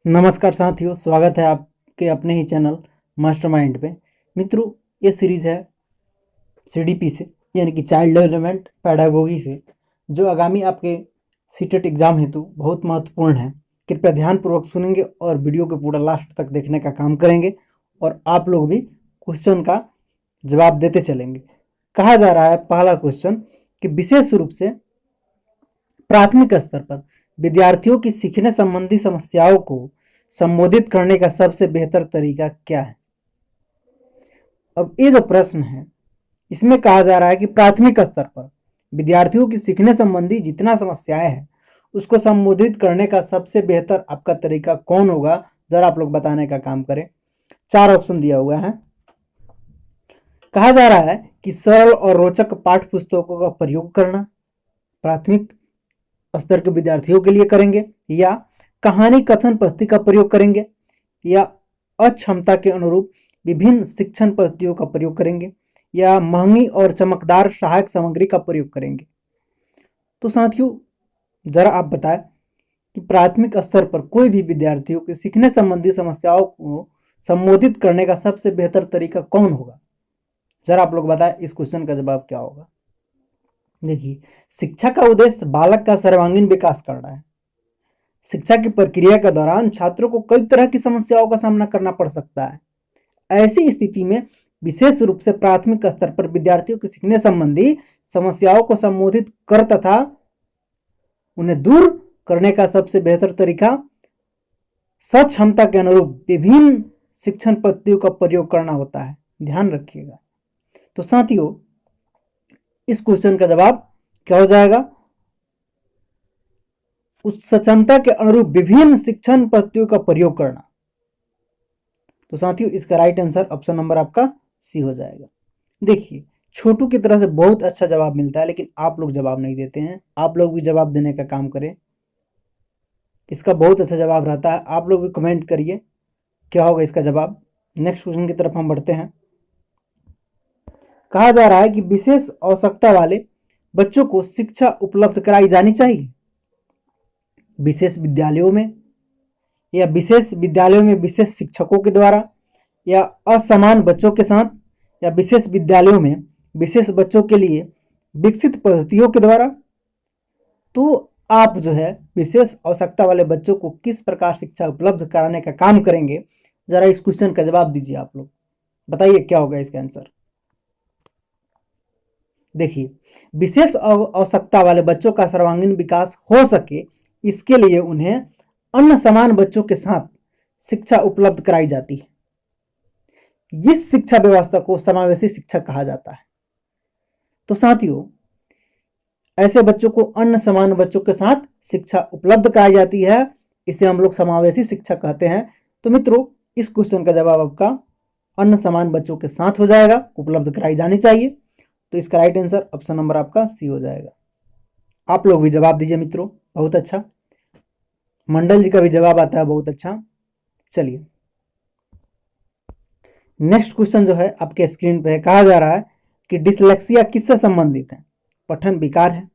नमस्कार साथियों, स्वागत है आपके अपने ही चैनल मास्टरमाइंड पे। मित्रों, ये सीरीज़ है सीडीपी से, यानी कि चाइल्ड डेवलपमेंट पैडागोगी से, जो आगामी आपके सीटेट एग्ज़ाम हेतु बहुत महत्वपूर्ण है। कृपया ध्यानपूर्वक सुनेंगे और वीडियो को पूरा लास्ट तक देखने का काम करेंगे और आप लोग भी क्वेश्चन का जवाब देते चलेंगे। कहा जा रहा है पहला क्वेश्चन कि विशेष रूप से प्राथमिक स्तर पर विद्यार्थियों की सीखने संबंधी समस्याओं को संबोधित करने का सबसे बेहतर तरीका क्या है। अब ये जो प्रश्न है, इसमें कहा जा रहा है कि प्राथमिक स्तर पर विद्यार्थियों की सीखने संबंधी जितना समस्याएं हैं उसको संबोधित करने का सबसे बेहतर आपका तरीका कौन होगा, जरा आप लोग बताने का काम करें। 4 ऑप्शन दिया हुआ है। कहा जा रहा है कि सरल और रोचक पाठ्य पुस्तकों का प्रयोग करना प्राथमिक स्तर के विद्यार्थियों के लिए करेंगे, या कहानी कथन पद्धति का प्रयोग करेंगे, या अक्षमता के अनुरूप विभिन्न शिक्षण पद्धतियों का प्रयोग करेंगे, या महंगी और चमकदार सहायक सामग्री का प्रयोग करेंगे। तो साथियों, जरा आप बताएं कि प्राथमिक स्तर पर कोई भी विद्यार्थियों के सीखने संबंधी समस्याओं को संबोधित करने का सबसे बेहतर तरीका कौन होगा। जरा आप लोग बताएं इस क्वेश्चन का जवाब क्या होगा। देखिए, शिक्षा का उद्देश्य बालक का सर्वांगीण विकास करना है। शिक्षा की प्रक्रिया के दौरान छात्रों को कई तरह की समस्याओं का सामना करना पड़ सकता है। ऐसी स्थिति में विशेष रूप से प्राथमिक स्तर पर विद्यार्थियों के सीखने संबंधी समस्याओं को संबोधित कर तथा उन्हें दूर करने का सबसे बेहतर तरीका सक्षमता के अनुरूप विभिन्न शिक्षण पद्धतियों का प्रयोग करना होता है। ध्यान रखिएगा। तो साथियों, इस क्वेश्चन का जवाब क्या हो जाएगा। उस सक्षमता के अनुरूप विभिन्न शिक्षण पद्धतियों का प्रयोग करना। तो साथियों, इसका राइट आंसर ऑप्शन नंबर आपका सी हो जाएगा। देखिए, छोटू की तरह से बहुत अच्छा जवाब मिलता है, लेकिन आप लोग जवाब नहीं देते हैं। आप लोग भी जवाब देने का काम करें। इसका बहुत अच्छा जवाब रहता है। आप लोग भी कमेंट करिए क्या होगा इसका जवाब। नेक्स्ट क्वेश्चन की तरफ हम बढ़ते हैं। कहा जा रहा है कि विशेष आवश्यकता वाले बच्चों को शिक्षा उपलब्ध कराई जानी चाहिए विशेष विद्यालयों में, या विशेष विद्यालयों में विशेष शिक्षकों के द्वारा, या असमान बच्चों के साथ, या विशेष विद्यालयों में विशेष बच्चों के लिए विकसित पद्धतियों के द्वारा। तो आप जो है विशेष आवश्यकता वाले बच्चों को किस प्रकार शिक्षा उपलब्ध कराने का काम करेंगे, जरा इस क्वेश्चन का जवाब दीजिए। आप लोग बताइए क्या होगा इसका आंसर। देखिए, विशेष आवश्यकता वाले बच्चों का सर्वांगीण विकास हो सके, इसके लिए उन्हें अन्य समान बच्चों के साथ शिक्षा उपलब्ध कराई जाती है। इस शिक्षा व्यवस्था को समावेशी शिक्षा कहा जाता है। तो साथियों, ऐसे बच्चों को अन्य समान बच्चों के साथ शिक्षा उपलब्ध कराई जाती है, इसे हम लोग समावेशी शिक्षा कहते हैं। तो मित्रों, इस क्वेश्चन का जवाब आपका अन्य समान बच्चों के साथ हो जाएगा, उपलब्ध कराई जानी चाहिए। तो इसका राइट आंसर ऑप्शन नंबर आपका सी हो जाएगा। आप लोग भी जवाब दीजिए मित्रों, बहुत अच्छा। मंडल जी का भी जवाब आता है, बहुत अच्छा। चलिए, नेक्स्ट क्वेश्चन जो है आपके स्क्रीन पे है। कहा जा रहा है कि डिसलेक्सिया किससे संबंधित है। पठन विकार है,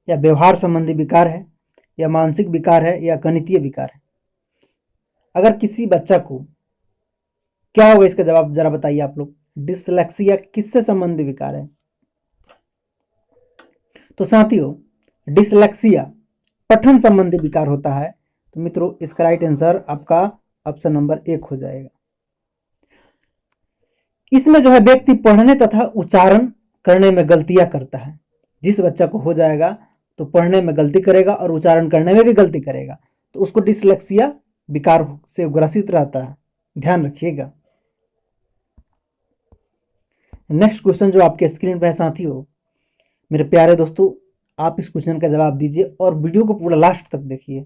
या व्यवहार संबंधी विकार है, या मानसिक विकार है, या गणितीय विकार है। अगर किसी बच्चा को, क्या होगा इसका जवाब, जरा बताइए आप लोग। डिसलेक्सिया किससे संबंधित विकार है। तो साथियों, डिसलेक्सिया पठन संबंधी विकार होता है। तो मित्रों, इसका राइट आंसर आपका ऑप्शन नंबर 1 हो जाएगा। इसमें जो है व्यक्ति पढ़ने तथा उच्चारण करने में गलतियां करता है। जिस बच्चा को हो जाएगा तो पढ़ने में गलती करेगा और उच्चारण करने में भी गलती करेगा, तो उसको डिसलेक्सिया विकार से ग्रसित रहता है। ध्यान रखिएगा। नेक्स्ट क्वेश्चन जो आपके स्क्रीन पे है साथियों, मेरे प्यारे दोस्तों, आप इस क्वेश्चन का जवाब दीजिए और वीडियो को पूरा लास्ट तक देखिए,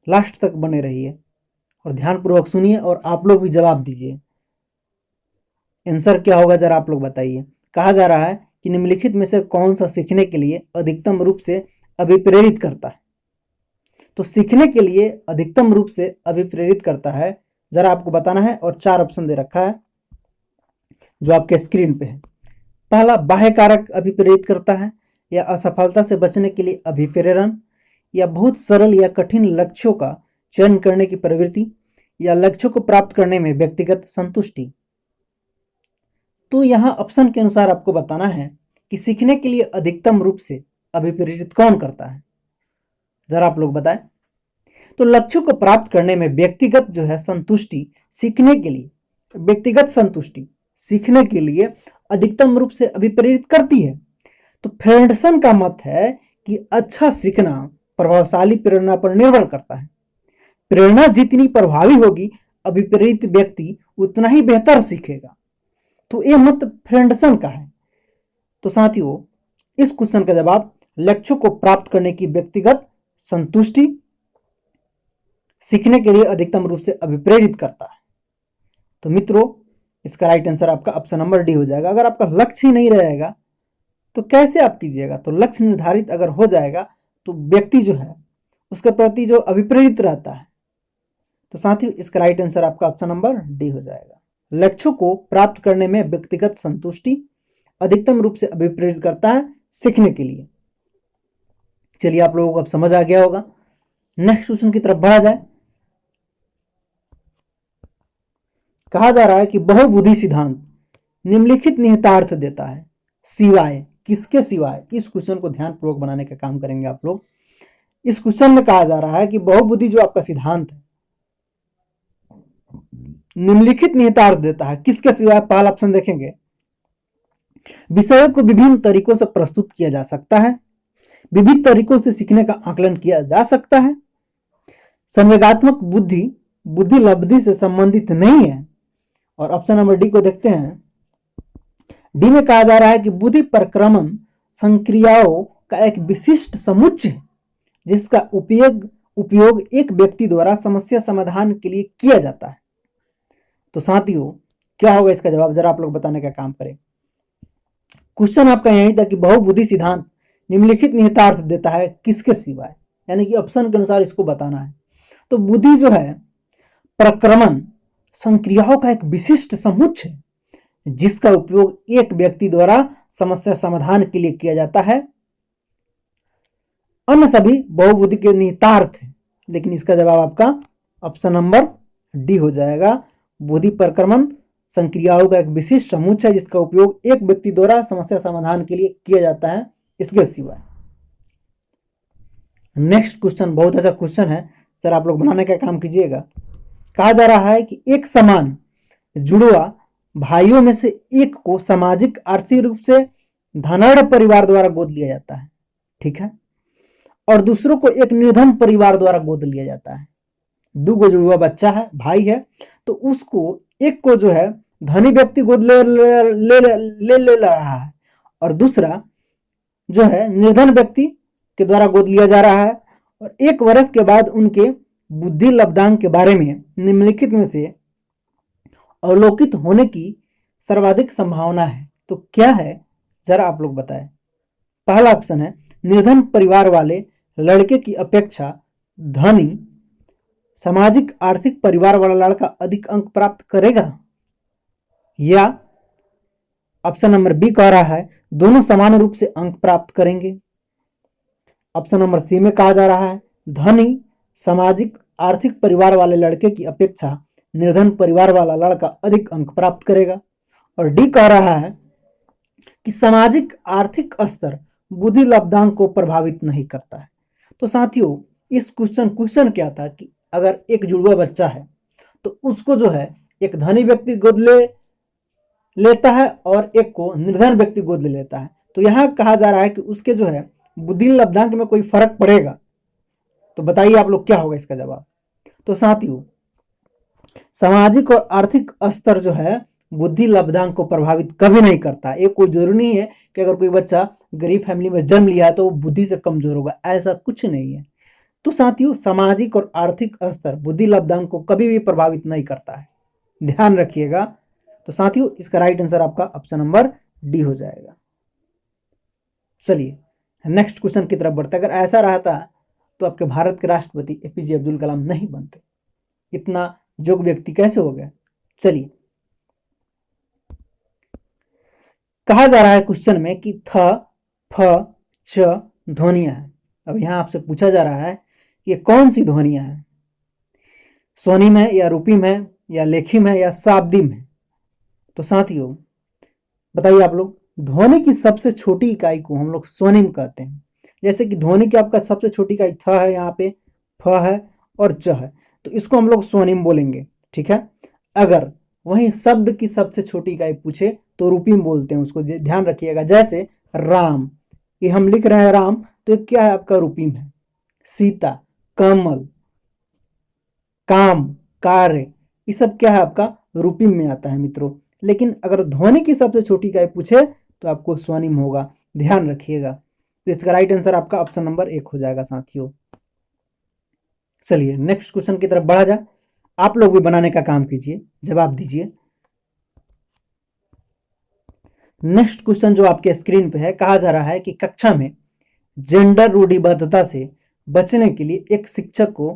लास्ट तक बने रहिए और ध्यानपूर्वक सुनिए और आप लोग भी जवाब दीजिए। आंसर क्या होगा, जरा आप लोग बताइए। कहा जा रहा है कि निम्नलिखित में से कौन सा सीखने के लिए अधिकतम रूप से अभिप्रेरित करता है। तो सीखने के लिए अधिकतम रूप से अभिप्रेरित करता है, जरा आपको बताना है, और 4 ऑप्शन दे रखा है जो आपके स्क्रीन पे है। पहला, बाह्य कारक अभिप्रेरित करता है, या असफलता से बचने के लिए अभिप्रेरण, या बहुत सरल या कठिन लक्ष्यों का चयन करने की प्रवृत्ति या लक्ष्यों को प्राप्त करने में व्यक्तिगत संतुष्टि। तो यहाँ ऑप्शन के अनुसार आपको बताना है कि सीखने के लिए अधिकतम रूप से अभिप्रेरित कौन करता है, जरा आप लोग बताएं। तो लक्ष्यों को प्राप्त करने में व्यक्तिगत जो है संतुष्टि सीखने के लिए, व्यक्तिगत संतुष्टि सीखने के लिए अधिकतम रूप से अभिप्रेरित करती है। तो फेडरसन का मत है कि अच्छा सीखना प्रभावशाली प्रेरणा पर निर्भर करता है। प्रेरणा जितनी प्रभावी होगी, अभिप्रेरित व्यक्ति उतना ही बेहतर सीखेगा। तो ये मत फेडरसन का है। तो साथियों, इस क्वेश्चन का जवाब लक्ष्यों को प्राप्त करने की व्यक्तिगत संतुष्टि सीखने के लिए अधिकतम रूप से अभिप्रेरित करता है। तो मित्रों, इसका राइट आंसर आपका ऑप्शन नंबर डी हो जाएगा। अगर आपका लक्ष्य ही नहीं रहेगा तो कैसे आप कीजिएगा। तो लक्ष्य निर्धारित अगर हो जाएगा तो व्यक्ति जो है उसके प्रति जो अभिप्रेरित रहता है। तो साथियों, इसका राइट आंसर आपका ऑप्शन नंबर डी हो जाएगा। लक्ष्यों को प्राप्त करने में व्यक्तिगत संतुष्टि अधिकतम रूप से अभिप्रेरित करता है सीखने के लिए। चलिए, आप लोगों को अब समझ आ गया होगा। नेक्स्ट क्वेश्चन की तरफ बढ़ा जाए। कहा जा रहा है कि बहुबुद्धि सिद्धांत निम्नलिखित निहितार्थ देता है, सिवाय किसके सिवाय। इस क्वेश्चन को ध्यानपूर्वक बनाने का काम करेंगे आप लोग। इस क्वेश्चन में कहा जा रहा है कि बहुबुद्धि जो आपका सिद्धांत है निम्नलिखित निहितार्थ देता है, किसके सिवाय। पहला ऑप्शन देखेंगे, विषयों को विभिन्न तरीकों से प्रस्तुत किया जा सकता है, विविध तरीकों से सीखने का आकलन किया जा सकता है, संवेगात्मक बुद्धि बुद्धि लब्धि से संबंधित नहीं है। और ऑप्शन नंबर डी को देखते हैं। डी में कहा जा रहा है कि बुद्धि प्रक्रमण संक्रियाओं का एक विशिष्ट समुच्चय है जिसका उपयोग एक व्यक्ति द्वारा समस्या समाधान के लिए किया जाता है। तो साथियों, क्या होगा इसका जवाब, जरा आप लोग बताने का काम करें। क्वेश्चन आपका यही था कि बहुबुद्धि सिद्धांत निम्नलिखित निहितार्थ देता है, किसके सिवाय, यानी कि ऑप्शन के अनुसार इसको बताना है। तो बुद्धि जो है प्रक्रमण संक्रियाओं का एक विशिष्ट समुच्चय है जिसका उपयोग एक व्यक्ति द्वारा समस्या समाधान के लिए किया जाता है। अन्य सभी बहुबुद्धि के निहितार्थ है, लेकिन इसका जवाब आपका ऑप्शन नंबर डी हो जाएगा। बुद्धि प्रक्रमण संक्रियाओं का एक विशिष्ट समुच्चय है जिसका उपयोग एक व्यक्ति द्वारा समस्या समाधान के लिए किया जाता है, इसके सिवाय। नेक्स्ट क्वेश्चन बहुत अच्छा क्वेश्चन है, सर आप लोग बनाने का काम कीजिएगा। कहा जा रहा है कि एक समान जुड़वा भाइयों में से एक को सामाजिक आर्थिक रूप से धनाढ़ परिवार द्वारा गोद लिया जाता है, ठीक है, और दूसरों को एक निर्धन परिवार द्वारा गोद लिया जाता है। दो गो जुड़वा बच्चा है, भाई है, तो उसको एक को जो है धनी व्यक्ति गोद ले रहा है और दूसरा जो है निर्धन व्यक्ति के द्वारा गोद लिया जा रहा है। और 1 वर्ष के बाद उनके बुद्धि लब्धांक के बारे में निम्नलिखित में से अवलोकित होने की सर्वाधिक संभावना है। तो क्या है, जरा आप लोग बताएं। पहला ऑप्शन है, निर्धन परिवार वाले लड़के की अपेक्षा धनी सामाजिक आर्थिक परिवार वाला लड़का अधिक अंक प्राप्त करेगा। या ऑप्शन नंबर बी कह रहा है दोनों समान रूप से अंक प्राप्त करेंगे। ऑप्शन नंबर सी में कहा जा रहा है धनी सामाजिक आर्थिक परिवार वाले लड़के की अपेक्षा निर्धन परिवार वाला लड़का अधिक अंक प्राप्त करेगा। और डी कह रहा है कि सामाजिक आर्थिक स्तर बुद्धि लब्धांक को प्रभावित नहीं करता है। तो साथियों, इस क्वेश्चन क्या था कि अगर एक जुड़वा बच्चा है तो उसको जो है एक धनी व्यक्ति गोद लेता है और एक को निर्धन व्यक्ति गोद ले लेता है। तो यहां कहा जा रहा है कि उसके जो है बुद्धि लब्धांक में कोई फर्क पड़ेगा। तो बताइए आप लोग क्या होगा इसका जवाब। तो साथियों, सामाजिक और आर्थिक स्तर जो है बुद्धि लब्धांक को प्रभावित कभी नहीं करता। ये कोई जरूरी नहीं है कि अगर कोई बच्चा गरीब फैमिली में जन्म लिया है तो वो बुद्धि से कमजोर होगा, ऐसा कुछ नहीं है। तो साथियों, सामाजिक और आर्थिक स्तर बुद्धि लब्धांक को कभी भी प्रभावित नहीं करता है, ध्यान रखिएगा। तो साथियों, इसका राइट आंसर आपका ऑप्शन नंबर डी हो जाएगा। चलिए नेक्स्ट क्वेश्चन की तरफ बढ़ते। अगर ऐसा रहता तो आपके भारत के राष्ट्रपति एपीजे अब्दुल कलाम नहीं बनते, इतना जोग व्यक्ति कैसे हो गए। चलिए, कहा जा रहा है क्वेश्चन में कि थ फ च ध्वनियां हैं। अब यहां आपसे पूछा जा रहा है कि ये कौन सी ध्वनियां हैं। स्वनिम है या रूपिम है या लेखिम है या शाब्दिम है? तो साथियों बताइए आप लोग। ध्वनि की सबसे छोटी इकाई को हम लोग स्वनिम कहते हैं। जैसे कि ध्वनि की आपका सबसे छोटी इकाई थ है, यहाँ पे फ है और च है, तो इसको हम लोग स्वनिम बोलेंगे, ठीक है। अगर वहीं शब्द की सबसे छोटी इकाई पूछे तो रूपिम बोलते हैं, उसको ध्यान रखिएगा। जैसे राम, ये हम लिख रहे हैं राम, तो ये क्या है आपका रूपिम है। सीता, कमल, काम, कार्य, ये सब क्या है आपका रूपिम में आता है मित्रों। लेकिन अगर ध्वनि की सबसे छोटी इकाई पूछे तो आपको स्वनिम होगा, ध्यान रखिएगा। तो इसका राइट आंसर आपका ऑप्शन नंबर 1 हो जाएगा साथियों। चलिए नेक्स्ट क्वेश्चन की तरफ बढ़ा जाए। आप लोग भी बनाने का काम कीजिए, जवाब दीजिए। नेक्स्ट क्वेश्चन जो आपके स्क्रीन पे है, कहा जा रहा है कि कक्षा में जेंडर रूढ़िबद्धता से बचने के लिए एक शिक्षक को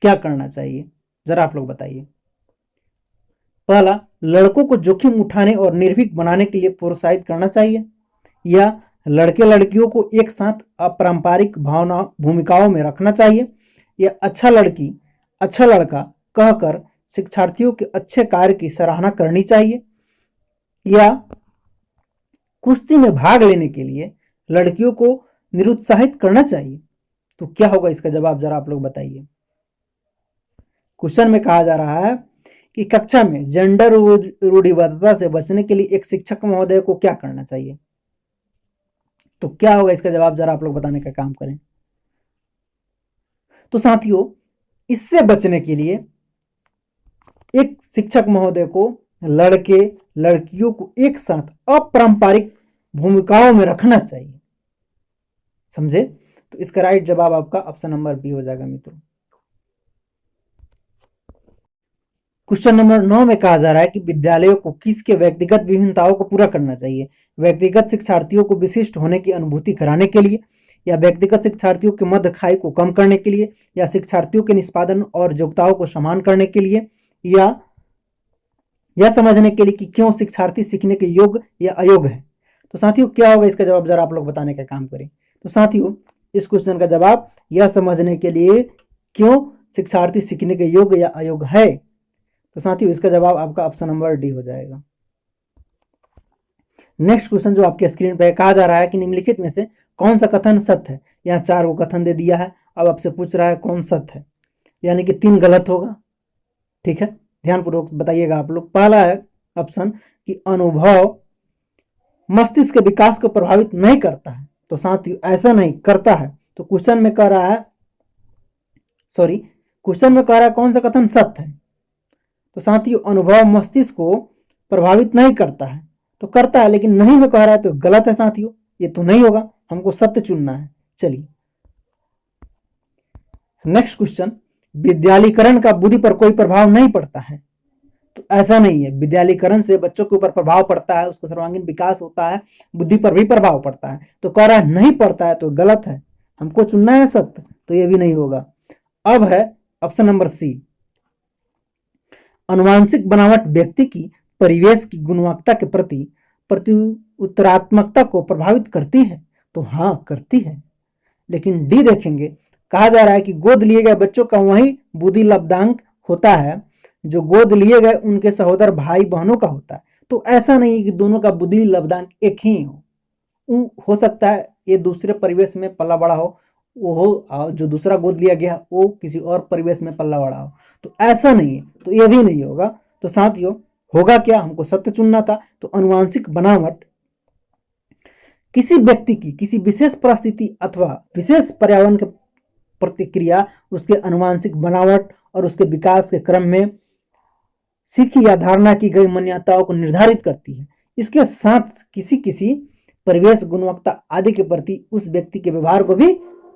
क्या करना चाहिए, जरा आप लोग बताइए। पहला, लड़कों को जोखिम उठाने और निर्भीक बनाने के लिए प्रोत्साहित करना चाहिए, या लड़के लड़कियों को एक साथ अपारंपरिक भावना भूमिकाओं में रखना चाहिए, या अच्छा लड़की अच्छा लड़का कहकर शिक्षार्थियों के अच्छे कार्य की सराहना करनी चाहिए, या कुश्ती में भाग लेने के लिए लड़कियों को निरुत्साहित करना चाहिए। तो क्या होगा इसका जवाब, जरा आप लोग बताइए। क्वेश्चन में कहा जा रहा है कि कक्षा में जेंडर रूढ़िबद्धता से बचने के लिए एक शिक्षक महोदय को क्या करना चाहिए। तो क्या होगा इसका जवाब, जरा आप लोग बताने का काम करें। तो साथियों इससे बचने के लिए एक शिक्षक महोदय को लड़के लड़कियों को एक साथ अपारंपरिक भूमिकाओं में रखना चाहिए, समझे। तो इसका राइट जवाब आपका ऑप्शन नंबर बी हो जाएगा मित्रों। क्वेश्चन नंबर 9 में कहा जा रहा है कि विद्यालयों को किसके व्यक्तिगत विभिन्नताओं को पूरा करना चाहिए। व्यक्तिगत शिक्षार्थियों को विशिष्ट होने की अनुभूति कराने के लिए, या व्यक्तिगत शिक्षार्थियों के मध्य खाई को कम करने के लिए, या शिक्षार्थियों के निष्पादन और योग्यताओं को समान करने के लिए, या यह समझने के लिए कि क्यों शिक्षार्थी सीखने के योग्य या अयोग्य है। तो साथियों क्या होगा इसका जवाब, जरा आप लोग बताने का काम करें। तो साथियों इस क्वेश्चन का जवाब यह समझने के लिए क्यों शिक्षार्थी सीखने के योग्य या अयोग्य है। तो साथियों इसका जवाब आपका ऑप्शन नंबर डी हो जाएगा। नेक्स्ट क्वेश्चन जो आपके स्क्रीन पे कहा जा रहा है कि निम्नलिखित में से कौन सा कथन सत्य है। यहाँ 4 को कथन दे दिया है, अब आपसे पूछ रहा है कौन सत्य है, यानी कि 3 गलत होगा, ठीक है। ध्यानपूर्वक बताइएगा आप लोग। पहला है ऑप्शन कि अनुभव मस्तिष्क के विकास को प्रभावित नहीं करता है। तो साथियों ऐसा नहीं करता है। तो क्वेश्चन में कह रहा है, सॉरी क्वेश्चन में कह रहा है कौन सा कथन सत्य है। तो साथियों अनुभव मस्तिष्क को प्रभावित नहीं करता है, तो करता है लेकिन नहीं में कह रहा है, तो गलत है साथियों, ये तो नहीं होगा, हमको सत्य चुनना है। चलिए नेक्स्ट क्वेश्चन, विद्यालीकरण का बुद्धि पर कोई प्रभाव नहीं पड़ता है। तो ऐसा नहीं है, विद्यालीकरण से बच्चों के ऊपर प्रभाव पड़ता है, उसका सर्वांगीण विकास होता है, बुद्धि पर भी प्रभाव पड़ता है। तो कह रहा है नहीं पड़ता है, तो गलत है, हमको चुनना है सत्य, तो ये भी नहीं होगा। अब है ऑप्शन नंबर सी, अनुवांशिक बनावट व्यक्ति की परिवेश की गुणवत्ता के प्रति उत्तरात्मकता को प्रभावित करती है। तो हाँ करती है। लेकिन डी देखेंगे, कहा जा रहा है कि गोद लिए गए बच्चों का वही बुद्धि लब्धांक होता है जो गोद लिए गए उनके सहोदर भाई बहनों का होता है। तो ऐसा नहीं कि दोनों का बुद्धि लब्धांक एक ही हो सकता है ये दूसरे परिवेश में पला बड़ा हो, वो हो जो दूसरा गोद लिया गया वो किसी और परिवेश में पला बड़ा हो। तो ऐसा नहीं है, तो ये भी नहीं होगा। तो साथियों होगा क्या, हमको सत्य चुनना था। तो अनुवांशिक बनावट किसी व्यक्ति की किसी विशेष परिस्थिति अथवा विशेष पर्यावरण के प्रतिक्रिया उसके अनुवांशिक बनावट और उसके विकास के क्रम में सीखी या धारणा की गई मान्यताओं को निर्धारित करती है। इसके साथ किसी किसी परिवेश गुणवत्ता आदि के प्रति उस व्यक्ति के व्यवहार को भी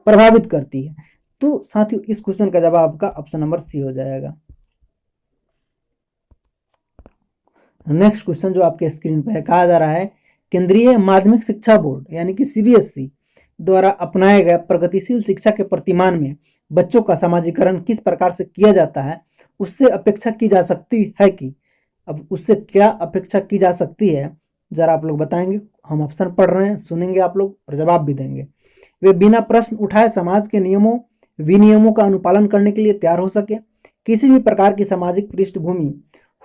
प्रभावित करती है। तो साथियों इस क्वेश्चन का जवाब आपका ऑप्शन नंबर सी हो जाएगा। नेक्स्ट क्वेश्चन जो आपके स्क्रीन पे है, कहा जा रहा है केंद्रीय माध्यमिक शिक्षा बोर्ड यानी कि सीबीएसई द्वारा अपनाए गए प्रगतिशील शिक्षा के प्रतिमान में बच्चों का समाजीकरण किस प्रकार से किया जाता है, उससे अपेक्षा की जा सकती है कि, अब उससे क्या अपेक्षा की जा सकती है जरा आप लोग बताएंगे। हम ऑप्शन पढ़ रहे हैं, सुनेंगे आप लोग और जवाब भी देंगे। वे बिना प्रश्न उठाए समाज के नियमों विनियमों का अनुपालन करने के लिए तैयार हो सके, किसी भी प्रकार की सामाजिक पृष्ठभूमि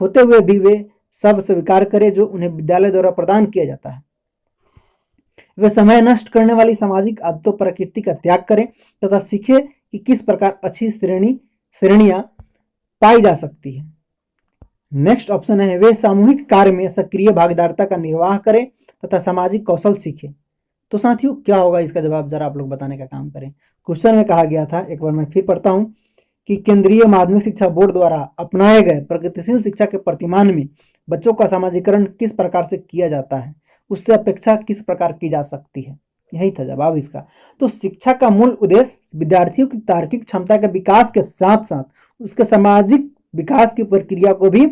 होते हुए भी वे सब स्वीकार करें जो उन्हें विद्यालय द्वारा प्रदान किया जाता है। वे समय नष्ट करने वाली सामाजिक आदतों प्रकृति का त्याग करें तथा सीखे कि किस प्रकार अच्छी श्रेणियां पाई जा सकती है। नेक्स्ट ऑप्शन है वे सामूहिक कार्य में सक्रिय भागीदारिता का निर्वाह करें तथा सामाजिक कौशल सीखें। तो साथियों क्या होगा इसका जवाब, जरा आप लोग बताने का काम करें। क्वेश्चन में कहा गया था, एक बार मैं फिर पढ़ता हूं, कि केंद्रीय माध्यमिक शिक्षा बोर्ड द्वारा अपनाए गए प्रगतिशील शिक्षा के प्रतिमान में बच्चों का समाजीकरण किस प्रकार से किया जाता है, उससे अपेक्षा किस प्रकार की जा सकती है। यही था जवाब इसका। तो शिक्षा का मूल उद्देश्य विद्यार्थियों की तार्किक क्षमता के विकास के साथ साथ उसके सामाजिक विकास की प्रक्रिया को भी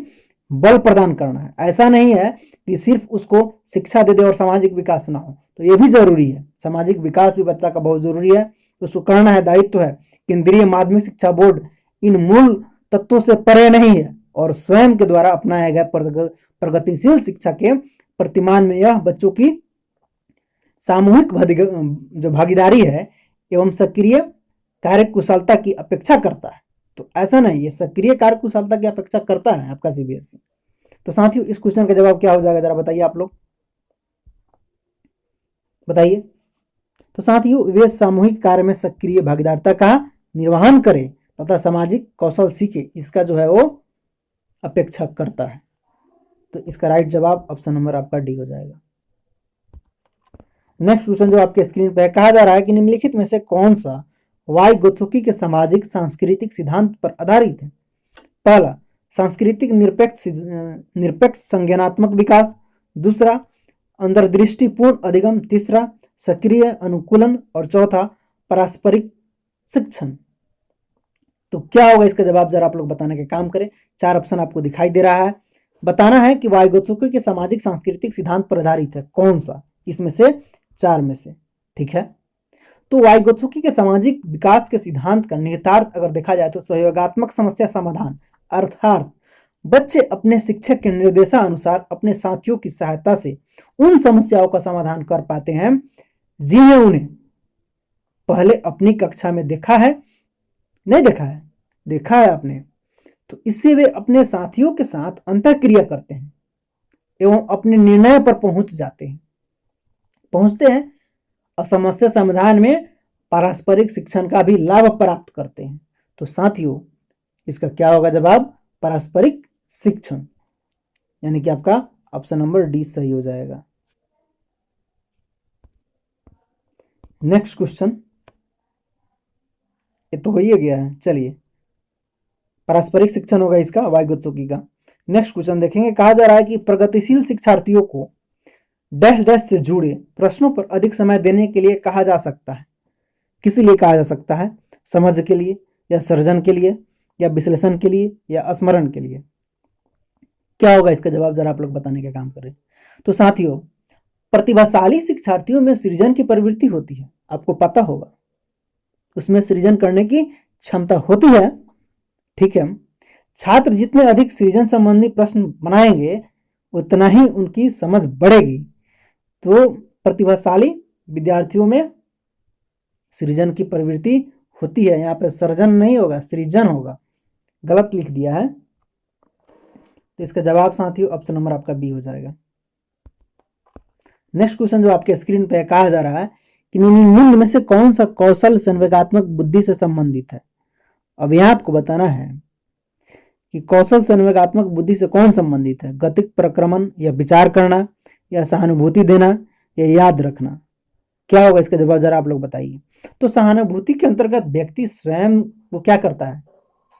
बल प्रदान करना है। ऐसा नहीं है कि सिर्फ उसको शिक्षा दे दे और सामाजिक विकास ना हो, तो ये भी जरूरी है। सामाजिक विकास भी बच्चा का बहुत जरूरी है, तो उसको करना है, दायित्व है। केंद्रीय माध्यमिक शिक्षा बोर्ड इन मूल तत्वों से परे नहीं है और स्वयं के द्वारा अपनाया गया प्रगतिशील शिक्षा के प्रतिमान में यह बच्चों की सामूहिक जो भागीदारी है एवं सक्रिय कार्यकुशलता की अपेक्षा करता है। तो ऐसा नहीं, ये सक्रिय कार्यकुशलता की अपेक्षा करता है आपका सीबीएसई। तो साथियों इस क्वेश्चन का जवाब क्या हो जाएगा, जरा बताइए आप लोग, बताइए। तो साथियों वे सामूहिक कार्य में सक्रिय भागीदारिता का निर्वहन करे तथा सामाजिक कौशल सीखे, इसका जो है वो अपेक्षा करता है। तो इसका राइट जवाब ऑप्शन नंबर आपका डी हो जाएगा। नेक्स्ट क्वेश्चन जो आपके स्क्रीन पर है, कहा जा रहा है कि निम्नलिखित में से कौन सा वाइगोत्सुकी के सामाजिक सांस्कृतिक सिद्धांत पर आधारित है। पहला, सांस्कृतिक निरपेक्ष संज्ञानात्मक विकास। दूसरा, अंतर्दृष्टिपूर्ण अधिगम। तीसरा, सक्रिय अनुकूलन। और चौथा, पारस्परिक शिक्षण। तो क्या होगा इसका जवाब, जरा आप लोग बताने का काम करें। 4 ऑप्शन आपको दिखाई दे रहा है। बताना है कि वाइगोत्सुकी के सामाजिक सांस्कृतिक सिद्धांत पर आधारित है कौन सा, इसमें से 4 में से, ठीक है। तो वाइगोत्सुकी के सामाजिक विकास के सिद्धांत का निहितार्थ अगर देखा जाए तो सहयोगात्मक समस्या समाधान, अर्थात बच्चे अपने शिक्षक के निर्देशानुसार अपने साथियों की सहायता से उन समस्याओं का समाधान कर पाते हैं जिन्हें उन्हें पहले अपनी कक्षा में देखा है, नहीं देखा है, देखा है आपने। तो इससे वे अपने साथियों के साथ अंतःक्रिया करते हैं एवं अपने निर्णय पर पहुंचते हैं और समस्या समाधान में पारस्परिक शिक्षण का भी लाभ प्राप्त करते हैं। तो साथियों इसका क्या होगा जवाब, पारस्परिक शिक्षण, यानी कि आपका ऑप्शन नंबर डी सही हो जाएगा। नेक्स्ट क्वेश्चन, ये तो हो ही गया है, चलिए पारस्परिक शिक्षण होगा इसका, वाइगोत्सुकी का। नेक्स्ट क्वेश्चन देखेंगे, कहा जा रहा है कि प्रगतिशील शिक्षार्थियों को डैश डैश से जुड़े प्रश्नों पर अधिक समय देने के लिए कहा जा सकता है। किस लिए कहा जा सकता है, समझ के लिए या सर्जन के लिए या विश्लेषण के लिए या स्मरण के लिए। क्या होगा इसका जवाब, जरा आप लोग बताने का काम करें। तो साथियों प्रतिभाशाली शिक्षार्थियों में सृजन की प्रवृत्ति होती है, आपको पता होगा, उसमें सृजन करने की क्षमता होती है, ठीक है। छात्र जितने अधिक सृजन संबंधी प्रश्न बनाएंगे उतना ही उनकी समझ बढ़ेगी। तो प्रतिभाशाली विद्यार्थियों में सृजन की प्रवृत्ति होती है, यहाँ पे सर्जन नहीं होगा, सृजन होगा, गलत लिख दिया है। तो इसका जवाब साथियों ऑप्शन नंबर आपका बी हो जाएगा। नेक्स्ट क्वेश्चन जो आपके स्क्रीन पे कहा जा रहा है कि निम्न में से कौन सा कौशल संवेगात्मक बुद्धि से संबंधित है। अब यहाँ आपको बताना है कि कौशल संवेगात्मक बुद्धि से कौन संबंधित है, गतिक प्रक्रमण या विचार करना या सहानुभूति देना या याद रखना। क्या होगा इसका जवाब, जरा आप लोग बताइए। तो सहानुभूति के अंतर्गत व्यक्ति स्वयं वो क्या करता है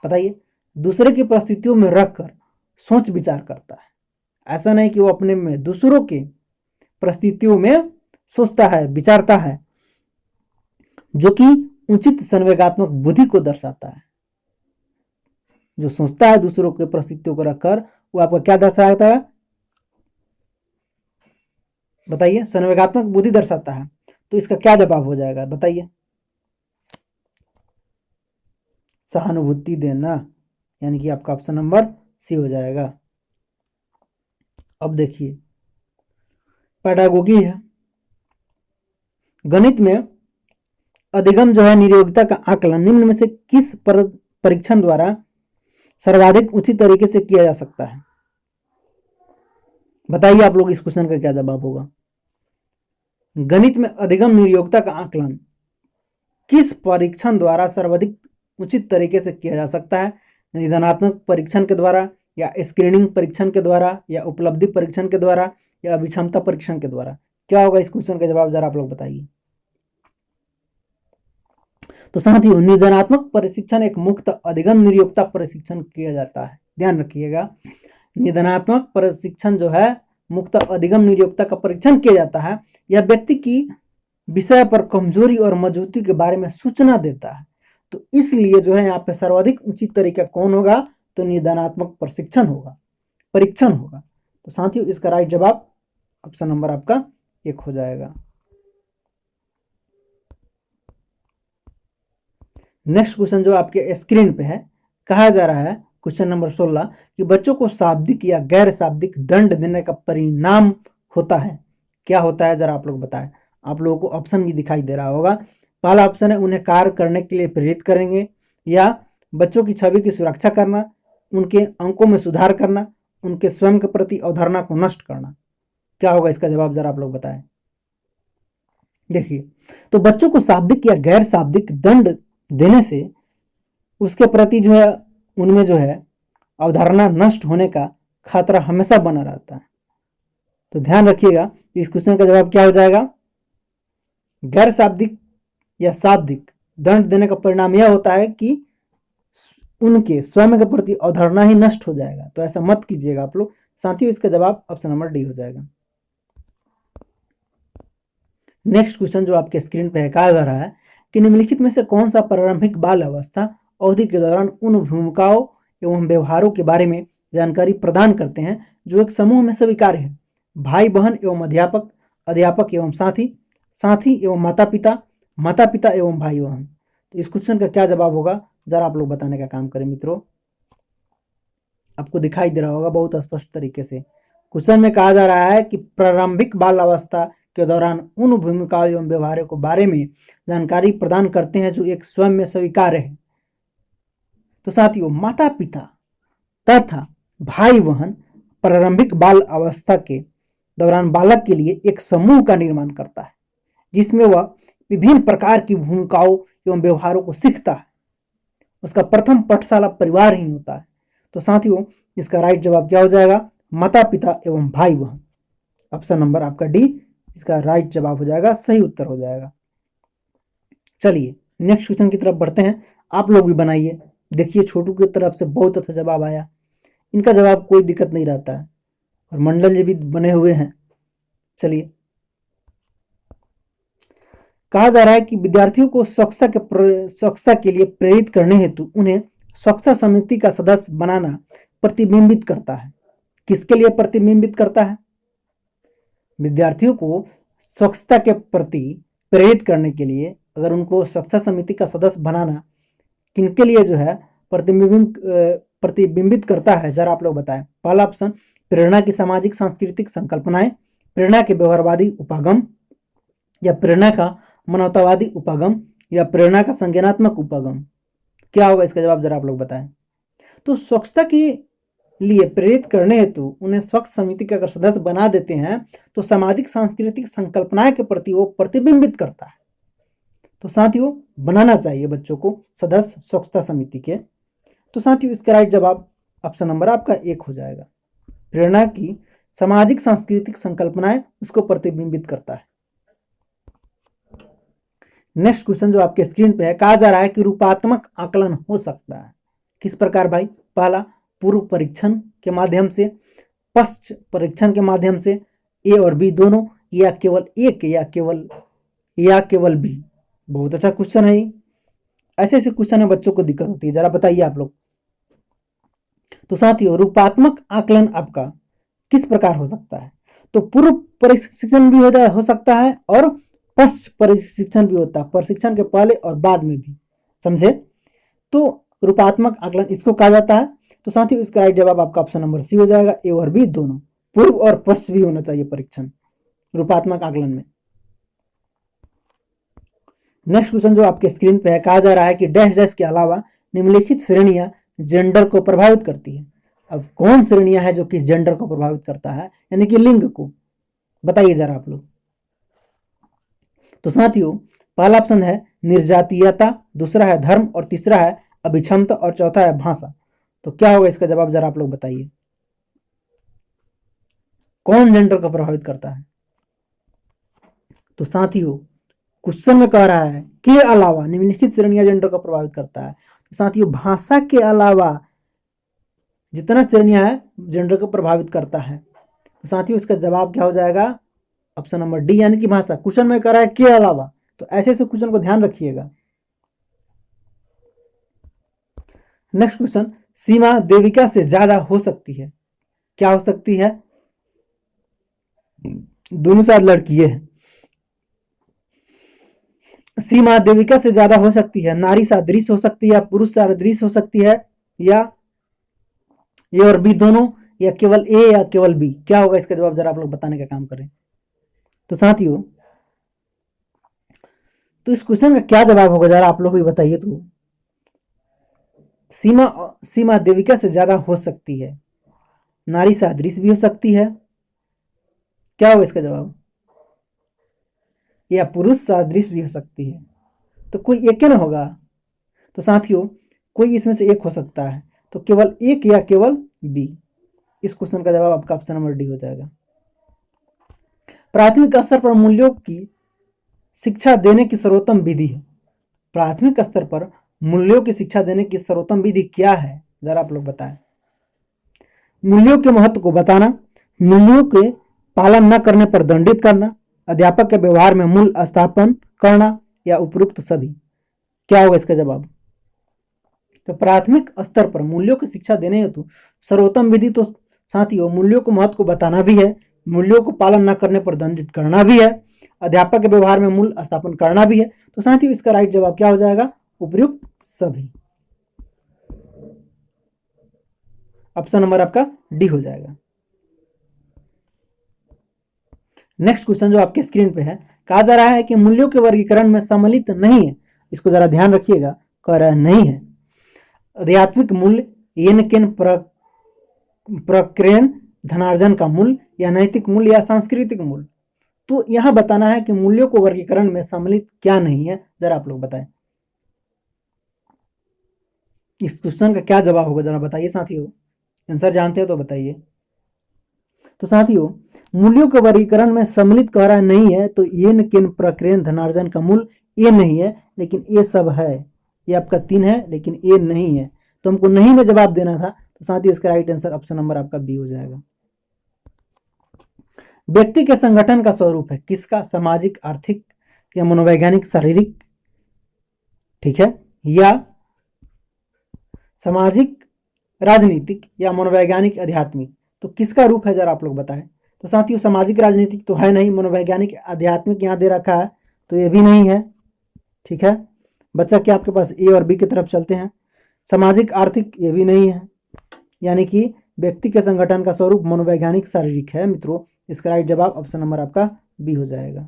बताइए, दूसरे की परिस्थितियों में रखकर सोच विचार करता है। ऐसा नहीं कि वो अपने में दूसरों के परिस्थितियों में सोचता है, विचारता है, जो कि उचित संवेगात्मक बुद्धि को दर्शाता है। जो सोचता है दूसरों के परिस्थितियों को रखकर, वो आपका क्या दर्शाता है बताइए, संवेगात्मक बुद्धि दर्शाता है। तो इसका क्या जवाब हो जाएगा बताइए, सहानुभूति देना, यानी कि आपका ऑप्शन नंबर सी हो जाएगा। अब देखिए पेडागोगी है, गणित में अधिगम जो है नियोगिता का आकलन निम्न में से किस परीक्षण द्वारा सर्वाधिक उचित तरीके से किया जा सकता है? बताइए आप लोग इस क्वेश्चन का क्या जवाब होगा। गणित में अधिगम निर्योग्यता का आकलन किस परीक्षण द्वारा सर्वाधिक उचित तरीके से किया जा सकता है? निदानात्मक परीक्षण के द्वारा, या स्क्रीनिंग परीक्षण के द्वारा, या उपलब्धि परीक्षण के द्वारा, या अभिक्षमता परीक्षण के द्वारा? क्या होगा इस क्वेश्चन का जवाब, जरा आप लोग बताइए। तो साथियों, निदानात्मक परीक्षण एक मुक्त अधिगम निर्योग्यता परीक्षण किया जाता है। ध्यान रखिएगा, निदानात्मक परीक्षण जो है मुक्त अधिगम निर्योग्यता का परीक्षण किया जाता है। यह व्यक्ति की विषय पर कमजोरी और मजबूती के बारे में सूचना देता है। तो इसलिए जो है यहाँ पे सर्वाधिक उचित तरीका कौन होगा? तो निदानात्मक परीक्षण होगा, परीक्षण होगा। तो साथियों, इसका राइट जवाब ऑप्शन नंबर आपका 1 हो जाएगा। नेक्स्ट क्वेश्चन जो आपके स्क्रीन पे है, कहा जा रहा है क्वेश्चन नंबर 16 कि बच्चों को शाब्दिक या गैर शाब्दिक दंड देने का परिणाम होता है। क्या होता है, जरा आप लोग बताएं। आप लोगों को ऑप्शन भी दिखाई दे रहा होगा। पहला ऑप्शन है उन्हें कार्य करने के लिए प्रेरित करेंगे, या बच्चों की छवि की सुरक्षा करना, उनके अंकों में सुधार करना, उनके स्वयं के प्रति अवधारणा को नष्ट करना। क्या होगा इसका जवाब, जरा आप लोग बताएं। देखिए, तो बच्चों को शाब्दिक या गैर शाब्दिक दंड देने से उसके प्रति जो है, उनमें जो है अवधारणा नष्ट होने का खतरा हमेशा बना रहता है। तो ध्यान रखिएगा, इस क्वेश्चन का जवाब क्या हो जाएगा। गैर शाब्दिक या शाब्दिक दंड देने का परिणाम यह होता है कि उनके स्वयं के प्रति अवधारणा ही नष्ट हो जाएगा। तो ऐसा मत कीजिएगा आप लोग। साथियों, इसका जवाब ऑप्शन नंबर डी हो जाएगा। नेक्स्ट क्वेश्चन जो आपके स्क्रीन पे है, कहा जा रहा है कि निम्नलिखित में से कौन सा प्रारंभिक बाल अवस्था अवधि के दौरान उन भूमिकाओं एवं व्यवहारों के बारे में जानकारी प्रदान करते हैं जो एक समूह में स्वीकार्य है? भाई बहन एवं अध्यापक, अध्यापक एवं साथी, साथी एवं माता पिता, माता पिता एवं भाई बहन। तो इस क्वेश्चन का क्या जवाब होगा, जरा आप लोग बताने का काम करें मित्रों। आपको दिखाई दे रहा होगा बहुत स्पष्ट तरीके से। क्वेश्चन में कहा जा रहा है कि प्रारंभिक बाल अवस्था के दौरान उन भूमिकाओं एवं व्यवहारों के बारे में जानकारी प्रदान करते हैं जो एक स्वयं में स्वीकार्य है। तो साथियों, माता पिता तथा भाई बहन प्रारंभिक बाल अवस्था के दौरान बालक के लिए एक समूह का निर्माण करता है जिसमें वह विभिन्न प्रकार की भूमिकाओं एवं व्यवहारों को सीखता है। उसका प्रथम पाठशाला परिवार ही होता है। तो साथियों, इसका राइट जवाब क्या हो जाएगा, माता पिता एवं भाई बहन। ऑप्शन नंबर आपका डी इसका राइट जवाब हो जाएगा, सही उत्तर हो जाएगा। चलिए नेक्स्ट क्वेश्चन की तरफ बढ़ते हैं। आप लोग भी बनाइए। देखिए, छोटू की तरफ से बहुत अच्छा जवाब आया। इनका जवाब कोई दिक्कत नहीं रहता है, और मंडल जी भी बने हुए हैं। चलिए, कहा जा रहा है कि विद्यार्थियों को स्वच्छता के लिए प्रेरित करने हेतु उन्हें स्वच्छता समिति का सदस्य बनाना प्रतिबिंबित करता है। किसके लिए प्रतिबिंबित करता है? विद्यार्थियों को स्वच्छता के प्रति प्रेरित करने के लिए अगर उनको स्वच्छता समिति का सदस्य बनाना किनके लिए जो है प्रतिबिंबित करता है, जरा आप लोग बताएं। पहला ऑप्शन, प्रेरणा की सामाजिक सांस्कृतिक संकल्पनाएं, प्रेरणा के व्यवहारवादी उपागम, या प्रेरणा का मानवतावादी उपागम, या प्रेरणा का संज्ञानात्मक उपागम। क्या होगा इसका जवाब, जरा आप लोग बताएं। तो स्वच्छता के लिए प्रेरित करने हेतु उन्हें स्वच्छ समिति का अगर सदस्य बना देते हैं तो सामाजिक सांस्कृतिक संकल्पनाएं के प्रति वो प्रतिबिंबित करता है। तो साथियों, बनाना चाहिए बच्चों को सदस्य स्वच्छता समिति के। तो साथियों, इसका राइट जवाब ऑप्शन नंबर आपका 1 हो जाएगा। प्रेरणा की सामाजिक सांस्कृतिक संकल्पनाएं उसको प्रतिबिंबित करता है। नेक्स्ट क्वेश्चन जो आपके स्क्रीन पे है, कहा जा रहा है कि रूपात्मक आकलन हो सकता है। किस प्रकार भाई? पहला, पूर्व परीक्षण के माध्यम से, पश्च परीक्षण के माध्यम से, ए और बी दोनों, या केवल एक, या केवल बी। बहुत अच्छा क्वेश्चन है। ऐसे ऐसे क्वेश्चन में बच्चों को दिक्कत होती है, जरा बताइए आप लोग। तो साथियों, रूपात्मक आकलन आपका किस प्रकार हो सकता है? तो पूर्व प्रशिक्षण भी हो सकता है और पश्च प्रशिक्षण भी होता है, प्रशिक्षण के पहले और बाद में भी। समझे? तो रूपात्मक आकलन इसको कहा जाता है। तो साथियों, इसका राइट जवाब आपका ऑप्शन नंबर सी हो जाएगा। ए और बी दोनों, पूर्व और पश्च भी होना चाहिए परीक्षण रूपात्मक आकलन में। नेक्स्ट क्वेश्चन जो आपके स्क्रीन पे है, कहा जा रहा है कि डैश डैश के अलावा निम्नलिखित श्रेणियां जेंडर को प्रभावित करती है। अब कौन श्रेणियां हैं जो कि जेंडर को प्रभावित करता है, यानी कि लिंग को, बताइए जरा आप लोग। तो साथियों, पहला ऑप्शन है निर्जातीयता, दूसरा है धर्म, और तीसरा है अभिक्षमता, और चौथा है भाषा। तो क्या होगा इसका जवाब, जरा आप लोग बताइए। कौन जेंडर को प्रभावित करता है? तो साथियों, क्वेश्चन में कह रहा है के अलावा निम्नलिखित श्रेणियां जेंडर को प्रभावित करता है। तो साथियों, भाषा के अलावा जितना श्रेणियां है जेंडर को प्रभावित करता है। तो साथियों, इसका जवाब क्या हो जाएगा, ऑप्शन नंबर डी, यानी कि भाषा। क्वेश्चन में कह रहा है के अलावा, तो ऐसे ऐसे क्वेश्चन को ध्यान रखिएगा। नेक्स्ट क्वेश्चन, सीमा देविका से ज्यादा हो सकती है। क्या हो सकती है? दोनों साथ लड़की है। सीमा देविका से ज्यादा हो सकती है, नारी सादृश हो सकती है, पुरुष सादृश हो सकती है, या ए और बी दोनों, या केवल ए या केवल बी। क्या होगा इसका जवाब, जरा आप लोग बताने का काम करें। तो साथियों, तो इस क्वेश्चन का क्या जवाब होगा, जरा आप लोग भी बताइए। तो सीमा देविका से ज्यादा हो सकती है, नारी सादृश भी हो सकती है, क्या होगा इसका जवाब, या पुरुष सादृश भी हो सकती है। तो कोई एक ना होगा। तो साथियों, कोई इसमें से एक हो सकता है, तो केवल एक या केवल बी। इस क्वेश्चन का जवाब आपका ऑप्शन नंबर डी हो जाएगा। प्राथमिक स्तर पर मूल्यों की शिक्षा देने की सर्वोत्तम विधि है। प्राथमिक स्तर पर मूल्यों की शिक्षा देने की सर्वोत्तम विधि क्या है, जरा आप लोग बताएं। मूल्यों के महत्व को बताना, मूल्यों के पालन न करने पर दंडित करना, अध्यापक के व्यवहार में मूल स्थापन करना, या उपयुक्त सभी। क्या होगा इसका जवाब? तो प्राथमिक स्तर पर मूल्यों की शिक्षा देने हेतु सर्वोत्तम विधि, तो साथियों, मूल्यों को महत्व को बताना भी है, मूल्यों को पालन न करने पर दंडित करना भी है, अध्यापक के व्यवहार में मूल स्थापन करना भी है। तो साथियों, इसका राइट जवाब क्या हो जाएगा, उपयुक्त सभी। ऑप्शन नंबर आपका डी हो जाएगा। नेक्स्ट क्वेश्चन जो आपके स्क्रीन पे है, कहा जा रहा है कि मूल्यों के वर्गीकरण में सम्मिलित नहीं है। इसको जरा ध्यान रखिएगा, कह रहा है नहीं है। आध्यात्मिक मूल्य, येन केन प्रक्रियन धनार्जन का मूल्य, या नैतिक मूल्य, या सांस्कृतिक मूल्य। तो यहां बताना है कि मूल्यों को वर्गीकरण में सम्मिलित क्या नहीं है, जरा आप लोग बताएं। इस क्वेश्चन का क्या जवाब होगा, जरा बताइए साथियों। आंसर जानते हो तो बताइए। तो साथियों, मूल्यों के वर्गीकरण में सम्मिलित कह रहा नहीं है, तो येन केन प्रक्रियन धनार्जन का मूल्य ये नहीं है, लेकिन ये सब है। ये आपका 3 है, लेकिन ये नहीं है, तो हमको नहीं में जवाब देना था। तो साथियों, इसका राइट आंसर ऑप्शन नंबर आपका बी हो जाएगा। व्यक्ति के संगठन का स्वरूप है किसका, सामाजिक, आर्थिक, या मनोवैज्ञानिक, शारीरिक, ठीक है, या सामाजिक, राजनीतिक, या मनोवैज्ञानिक, आध्यात्मिक। तो किसका रूप है, जरा आप लोग बताएं। तो साथियों, सामाजिक राजनीतिक तो है नहीं, मनोवैज्ञानिक आध्यात्मिक यहाँ दे रखा है, तो ये भी नहीं है। ठीक है बच्चा, क्या आपके पास ए और बी की तरफ चलते हैं। सामाजिक आर्थिक ये भी नहीं है, यानी कि व्यक्ति के संगठन का स्वरूप मनोवैज्ञानिक शारीरिक है। मित्रों, इसका राइट जवाब ऑप्शन नंबर आपका बी हो जाएगा।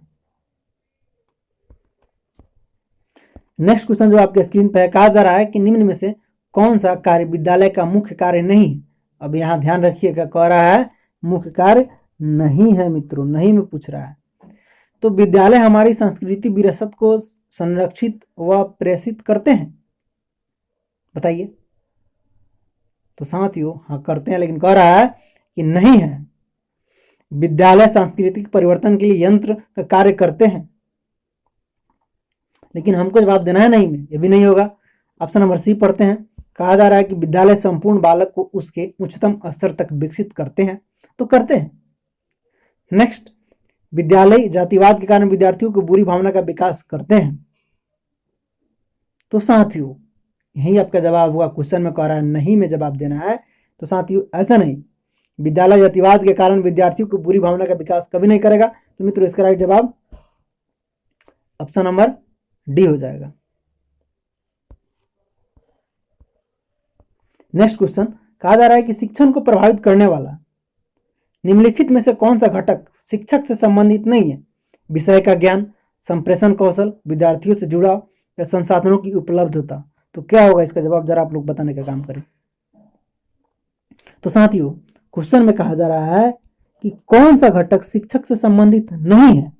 नेक्स्ट क्वेश्चन जो आपके स्क्रीन पे है, कहा जा रहा है कि निम्न में से कौन सा कार्य विद्यालय का मुख्य कार्य नहीं है। अब यहाँ ध्यान रखिएगा, कह रहा है मुख्य कार्य नहीं है। मित्रों, नहीं में पूछ रहा है। तो विद्यालय हमारी संस्कृति विरासत को संरक्षित व प्रेषित करते हैं, बताइए। तो साथियों, हाँ करते हैं, लेकिन कह रहा है कि नहीं है। विद्यालय सांस्कृतिक परिवर्तन के लिए यंत्र का कार्य करते हैं, लेकिन हमको जवाब देना है नहीं में, ये भी नहीं होगा। ऑप्शन नंबर सी पढ़ते हैं। कहा जा रहा है कि विद्यालय संपूर्ण बालक को उसके उच्चतम स्तर तक विकसित करते हैं, तो करते हैं। नेक्स्ट, विद्यालय जातिवाद के कारण विद्यार्थियों को बुरी भावना का विकास करते हैं। तो साथियों, यही आपका जवाब हुआ। क्वेश्चन में कह रहा है नहीं में जवाब देना है। तो साथियों, ऐसा नहीं, विद्यालय जातिवाद के कारण विद्यार्थियों को बुरी भावना का विकास कभी नहीं करेगा। तो मित्रों, इसका राइट जवाब ऑप्शन नंबर डी हो जाएगा। नेक्स्ट क्वेश्चन, कहा जा रहा है कि शिक्षण को प्रभावित करने वाला निम्नलिखित में से कौन सा घटक शिक्षक से संबंधित नहीं है। विषय का ज्ञान, संप्रेषण कौशल, विद्यार्थियों से जुड़ाव, या संसाधनों की उपलब्धता। तो क्या होगा इसका जवाब, जरा आप लोग बताने का काम करें। तो साथियों, क्वेश्चन में कहा जा रहा है कि कौन सा घटक शिक्षक से संबंधित नहीं है।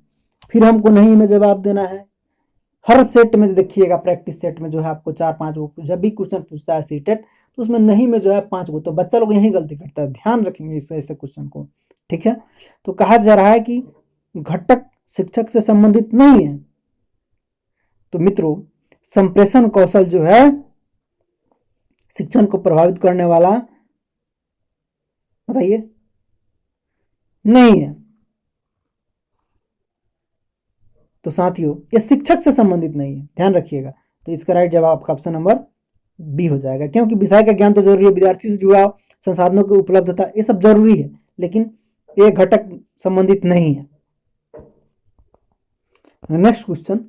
फिर हमको नहीं में जवाब देना है। हर सेट में देखिएगा, प्रैक्टिस सेट में जो है आपको 4-5 गो, जब भी क्वेश्चन पूछता है सीटेट तो उसमें नहीं में जो है 5 गो, तो बच्चा लोग यही गलती करता है, ध्यान रखेंगे इस ऐसे क्वेश्चन को, ठीक है। तो कहा जा रहा है कि घटक शिक्षक से संबंधित नहीं है। तो मित्रों, संप्रेषण कौशल जो है शिक्षण को प्रभावित करने वाला, बताइए, नहीं है। तो साथियों, ये शिक्षक से संबंधित नहीं है, ध्यान रखिएगा। तो इसका राइट जवाब आपका ऑप्शन नंबर बी हो जाएगा, क्योंकि विषय का ज्ञान तो जरूरी है, विद्यार्थी से जुड़ाव, संसाधनों की उपलब्धता, ये सब जरूरी है, लेकिन ये घटक संबंधित नहीं है। नेक्स्ट क्वेश्चन,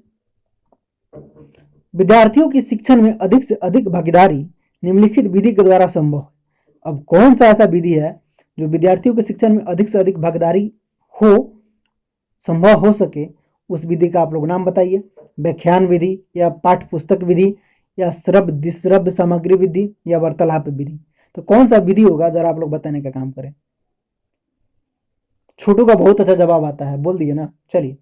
विद्यार्थियों की शिक्षण में अधिक से अधिक भागीदारी निम्नलिखित विधि के द्वारा संभव है। अब कौन सा ऐसा विधि है जो विद्यार्थियों के शिक्षण में अधिक से अधिक भागीदारी हो, संभव हो सके, उस विधि का आप लोग नाम बताइए। व्याख्यान विधि, या पाठ्य पुस्तक विधि, या श्रव्य सामग्री विधि, या वार्तालाप विधि। तो कौन सा विधि होगा, जरा आप लोग बताने का काम करें। छोटू का बहुत अच्छा जवाब आता है, बोल दिए ना। चलिए,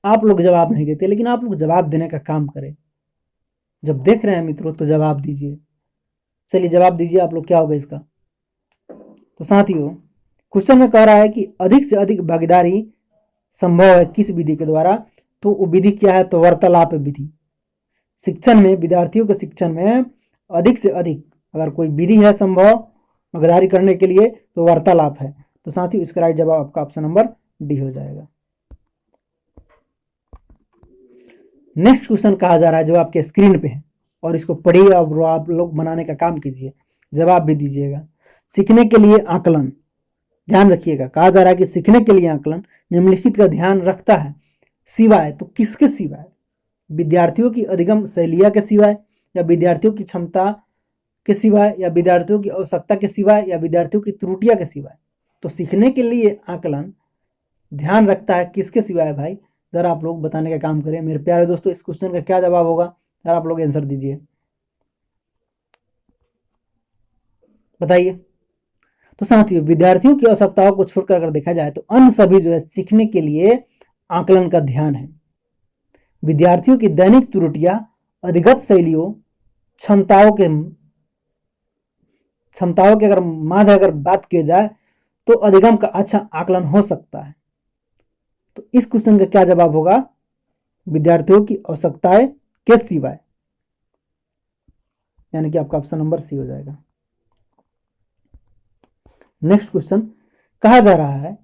आप लोग जवाब नहीं देते, लेकिन आप लोग जवाब देने का काम करें। जब देख रहे हैं मित्रों तो जवाब दीजिए। चलिए जवाब दीजिए आप लोग, क्या होगा इसका। तो साथियों, क्वेश्चन में कह रहा है कि अधिक से अधिक भागीदारी संभव है किस विधि के द्वारा। तो वो विधि क्या है, तो वार्तालाप विधि। शिक्षण में, विद्यार्थियों के शिक्षण में अधिक से अधिक अगर कोई विधि है संभव भागीदारी करने के लिए, तो वार्तालाप है। तो साथियों, इसका राइट जवाब आपका ऑप्शन नंबर डी हो जाएगा। नेक्स्ट क्वेश्चन कहा जा रहा है जो आपके स्क्रीन पे है, और इसको पढ़िए और आप लोग बनाने का काम कीजिए, जवाब भी दीजिएगा। सीखने के लिए आकलन, ध्यान रखिएगा, कहा जा रहा है कि सीखने के लिए आकलन निम्नलिखित का ध्यान रखता है, सिवाय, तो किसके सिवाय, विद्यार्थियों की अधिगम शैलिया के सिवाय, या विद्यार्थियों की क्षमता के सिवाय, या विद्यार्थियों की आवश्यकता के सिवाय, या विद्यार्थियों की त्रुटियां के सिवाय। तो सीखने के लिए आकलन ध्यान रखता है किसके सिवाय भाई, जरा आप लोग बताने का काम करें। मेरे प्यारे दोस्तों, इस क्वेश्चन का क्या जवाब होगा, जरा आप लोग आंसर दीजिए, बताइए। तो साथियों, विद्यार्थियों की आवश्यकताओं को छोड़कर अगर देखा जाए तो अन्य सभी जो है सीखने के लिए आकलन का ध्यान है। विद्यार्थियों की दैनिक त्रुटियां, अधिगत शैलियों, क्षमताओं के अगर माध्य अगर बात की जाए तो अधिगम का अच्छा आकलन हो सकता है। तो इस क्वेश्चन का क्या जवाब होगा, विद्यार्थियों की आवश्यकताएं के सिवाय, यानी कि आपका ऑप्शन नंबर सी हो जाएगा। नेक्स्ट क्वेश्चन, कहा जा रहा है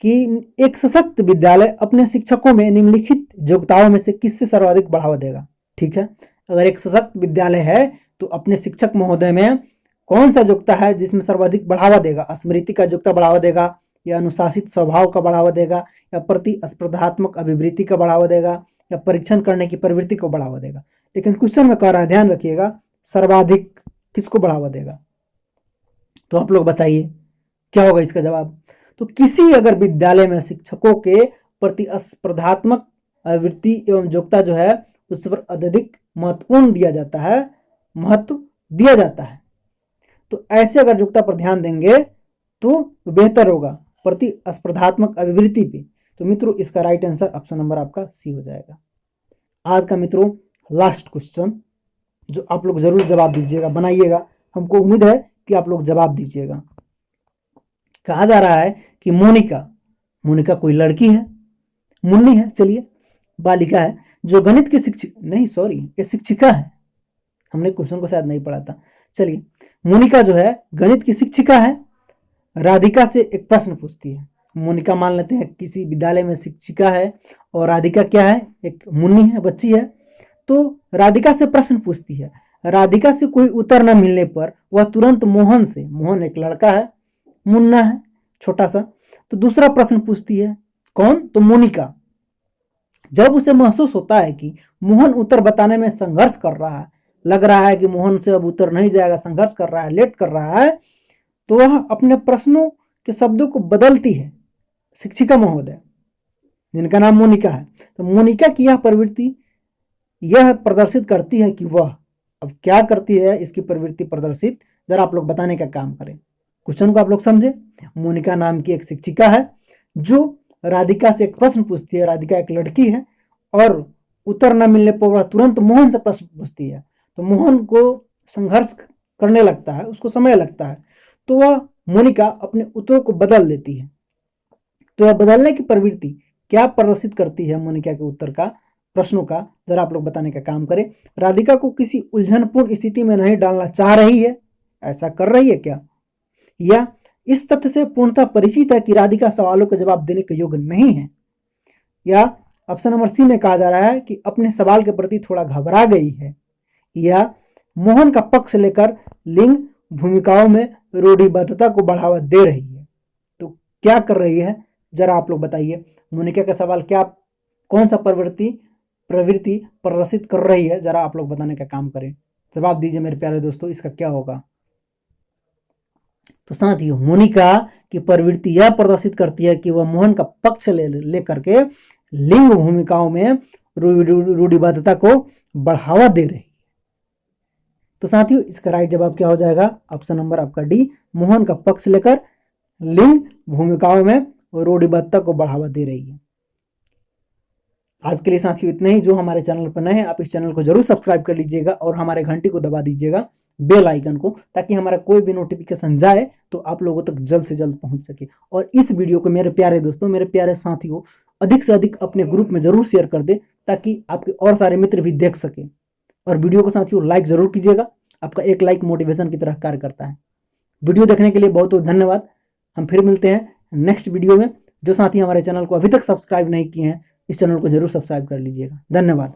कि एक सशक्त विद्यालय अपने शिक्षकों में निम्नलिखित योग्यताओं में से किससे सर्वाधिक बढ़ावा देगा। ठीक है, अगर एक सशक्त विद्यालय है तो अपने शिक्षक महोदय में कौन सा योग्यता है जिसमें सर्वाधिक बढ़ावा देगा। स्मृति का योग्यता बढ़ावा देगा, या अनुशासित स्वभाव का बढ़ावा देगा, या प्रतिस्पर्धात्मक अभिवृत्ति का बढ़ावा देगा, या परीक्षण करने की प्रवृत्ति को बढ़ावा देगा। लेकिन क्वेश्चन में कह रहा है, ध्यान रखिएगा, सर्वाधिक किसको बढ़ावा देगा। तो आप लोग बताइए क्या होगा इसका जवाब। तो किसी अगर विद्यालय में शिक्षकों के प्रतिस्पर्धात्मक अभिवृत्ति एवं योग्यता जो है उस पर अत्यधिक महत्व दिया जाता है, तो ऐसे अगर योग्यता पर ध्यान देंगे तो बेहतर होगा, प्रतिस्पर्धात्मक अभिवृत्ति पे। तो मित्रों, इसका राइट आंसर ऑप्शन नंबर आपका सी हो जाएगा। आज का मित्रों लास्ट क्वेश्चन, जो आप लोग जरूर जवाब दीजिएगा, बनाइएगा, हमको उम्मीद है कि आप लोग जवाब दीजिएगा। कहा जा रहा है कि मोनिका कोई लड़की है, मुन्नी है, चलिए बालिका है, जो गणित की ये शिक्षिका है। हमने क्वेश्चन को शायद नहीं पढ़ा था। चलिए, मोनिका जो है गणित की शिक्षिका है, राधिका से एक प्रश्न पूछती है। मोनिका मान लेते हैं किसी विद्यालय में शिक्षिका है, और राधिका क्या है, एक मुन्नी है, बच्ची है। तो राधिका से प्रश्न पूछती है, राधिका से कोई उत्तर न मिलने पर वह तुरंत मोहन एक लड़का है, मुन्ना है छोटा सा, तो दूसरा प्रश्न पूछती है। कौन, तो मोनिका। जब उसे महसूस होता है कि मोहन उत्तर बताने में संघर्ष कर रहा है, लग रहा है कि मोहन से अब उत्तर नहीं जाएगा, संघर्ष कर रहा है, लेट कर रहा है, तो वह अपने प्रश्नों के शब्दों को बदलती है। शिक्षिका महोदय जिनका नाम मोनिका है, तो मोनिका की यह प्रवृत्ति यह प्रदर्शित करती है कि वह, अब क्या करती है इसकी प्रवृत्ति प्रदर्शित, जरा आप लोग बताने का काम करें। क्वेश्चन को आप लोग समझे। मोनिका नाम की एक शिक्षिका है जो राधिका से एक प्रश्न पूछती है। राधिका एक लड़की है और उत्तर न मिलने पर वह तुरंत मोहन से प्रश्न पूछती है। तो मोहन को संघर्ष करने लगता है, उसको समय लगता है, तो वह मोनिका अपने उत्तर को बदल देती है। तो यह बदलने की प्रवृत्ति क्या प्रदर्शित करती है मोनिका के उत्तर का, प्रश्नों का, जरा आप लोग बताने का काम करें। राधिका को किसी उलझनपूर्ण स्थिति में नहीं डालना चाह रही है, ऐसा कर रही है क्या? या इस तथ्य से पूर्णतः परिचित है कि राधिका सवालों के जवाब देने के योग्य नहीं है? या ऑप्शन नंबर सी में कहा जा रहा है कि अपने सवाल के प्रति थोड़ा घबरा गई है? या मोहन का पक्ष लेकर लिंग भूमिकाओं में रूढ़िबद्धता को बढ़ावा दे रही है? तो क्या कर रही है, जरा आप लोग बताइए। मोनिका का सवाल क्या, कौन सा प्रवृत्ति प्रदर्शित कर रही है, जरा आप लोग बताने का काम करें। जवाब दीजिए मेरे प्यारे दोस्तों, इसका क्या होगा। तो साथियों, मोनिका की प्रवृत्ति यह प्रदर्शित करती है कि वह मोहन का पक्ष लेकर के लिंग भूमिकाओं में रूढ़िबद्धता को बढ़ावा दे रही है। तो साथियों, इसका राइट जवाब क्या हो जाएगा? ऑप्शन नंबर आपका डी, मोहन का पक्ष लेकर लिंग भूमिकाओं में रूढ़िबद्धता को बढ़ावा दे रही है। आज के लिए साथियों इतना ही। जो हमारे चैनल पर नए हैं, आप इस चैनल को जरूर सब्सक्राइब कर लीजिएगा और हमारे घंटी को दबा दीजिएगा, बेल आइकन को, ताकि हमारा कोई भी नोटिफिकेशन जाए तो आप लोगों तक जल्द से जल्द पहुंच सके। और इस वीडियो को मेरे प्यारे दोस्तों, मेरे प्यारे साथियों, अधिक से अधिक अपने ग्रुप में जरूर शेयर कर दे, ताकि आपके और सारे मित्र भी देख सके। और वीडियो को साथियों लाइक जरूर कीजिएगा, आपका एक लाइक मोटिवेशन की तरह कार्य करता है। वीडियो देखने के लिए बहुत बहुत धन्यवाद। हम फिर मिलते हैं नेक्स्ट वीडियो में। जो साथी हमारे चैनल को अभी तक सब्सक्राइब नहीं किए हैं, इस चैनल को जरूर सब्सक्राइब कर लीजिएगा। धन्यवाद।